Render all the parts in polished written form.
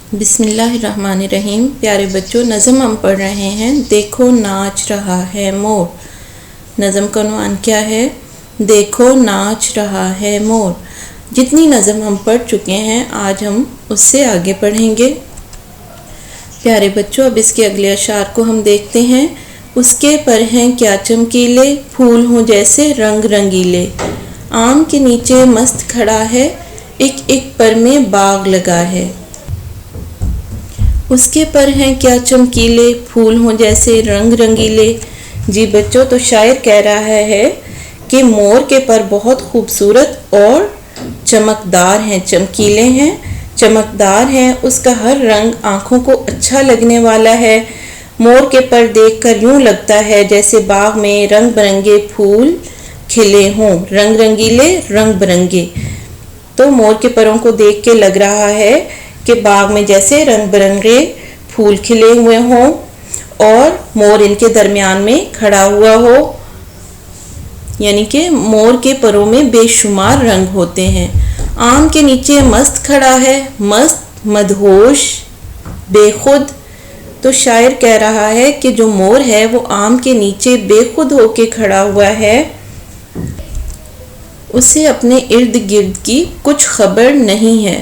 बिस्मिल्लाहिर्रहमानिर्रहीम। प्यारे बच्चों, नज़म हम पढ़ रहे हैं देखो नाच रहा है मोर। नज़म का उन्वान क्या है? देखो नाच रहा है मोर। जितनी नज़म हम पढ़ चुके हैं आज हम उससे आगे पढ़ेंगे। प्यारे बच्चों, अब इसके अगले अशार को हम देखते हैं। उसके पर हैं क्या चमकीले, फूल हों जैसे रंग रंगीले। आम के नीचे मस्त खड़ा है, एक एक पर में बाग लगा है। उसके पर हैं क्या चमकीले, फूल हों जैसे रंग रंगीले। जी बच्चों, तो शायर कह रहा है कि मोर के पर बहुत खूबसूरत और चमकदार हैं, चमकीले हैं, चमकदार हैं। उसका हर रंग आँखों को अच्छा लगने वाला है। मोर के पर देखकर यूँ लगता है जैसे बाग में रंग बिरंगे फूल खिले हों, रंग रंगीले रंग बिरंगे। तो मोर के परों को देख के लग रहा है कि बाग में जैसे रंग बिरंगे फूल खिले हुए हों और मोर इनके दरमियान में खड़ा हुआ हो। यानी कि मोर के परों में बेशुमार रंग होते हैं। आम के नीचे मस्त खड़ा है, मस्त, मदहोश, बेखुद। तो शायर कह रहा है कि जो मोर है वो आम के नीचे बेखुद होके खड़ा हुआ है। उसे अपने इर्द गिर्द की कुछ खबर नहीं है।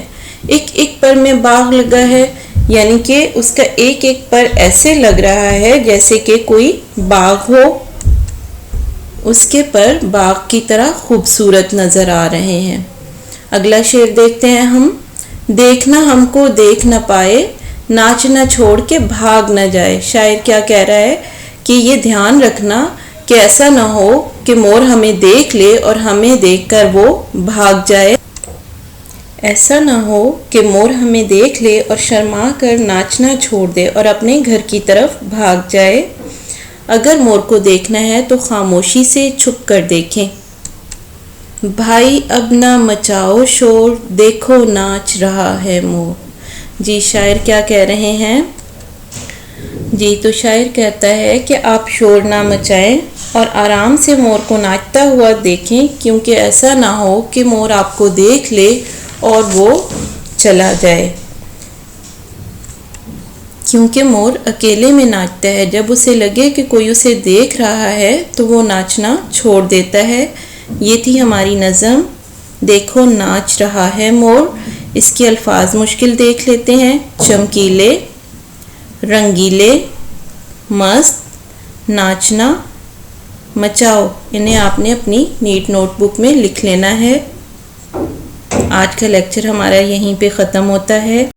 एक एक पर में बाग लगा है, यानी कि उसका एक एक पर ऐसे लग रहा है जैसे कि कोई बाग हो। उसके पर बाग की तरह खूबसूरत नज़र आ रहे हैं। अगला शेर देखते हैं हम। देखना हमको देख न पाए, नाच न छोड़ के भाग न जाए। शायर क्या कह रहा है कि ये ध्यान रखना कि ऐसा ना हो कि मोर हमें देख ले और हमें देखकर वो भाग जाए। ऐसा ना हो कि मोर हमें देख ले और शर्मा कर नाचना छोड़ दे और अपने घर की तरफ भाग जाए। अगर मोर को देखना है तो खामोशी से छुप कर देखें। भाई अब ना मचाओ शोर, देखो नाच रहा है मोर। जी शायर क्या कह रहे हैं? जी तो शायर कहता है कि आप शोर ना मचाएं और आराम से मोर को नाचता हुआ देखें, क्योंकि ऐसा ना हो कि मोर आपको देख ले और वो चला जाए। क्योंकि मोर अकेले में नाचता है, जब उसे लगे कि कोई उसे देख रहा है तो वो नाचना छोड़ देता है। ये थी हमारी नज़म देखो नाच रहा है मोर। इसके अल्फाज मुश्किल देख लेते हैं। चमकीले, रंगीले, मस्त, नाचना, मचाओ। इन्हें आपने अपनी नीट नोटबुक में लिख लेना है। आज का लेक्चर हमारा यहीं पे ख़त्म होता है।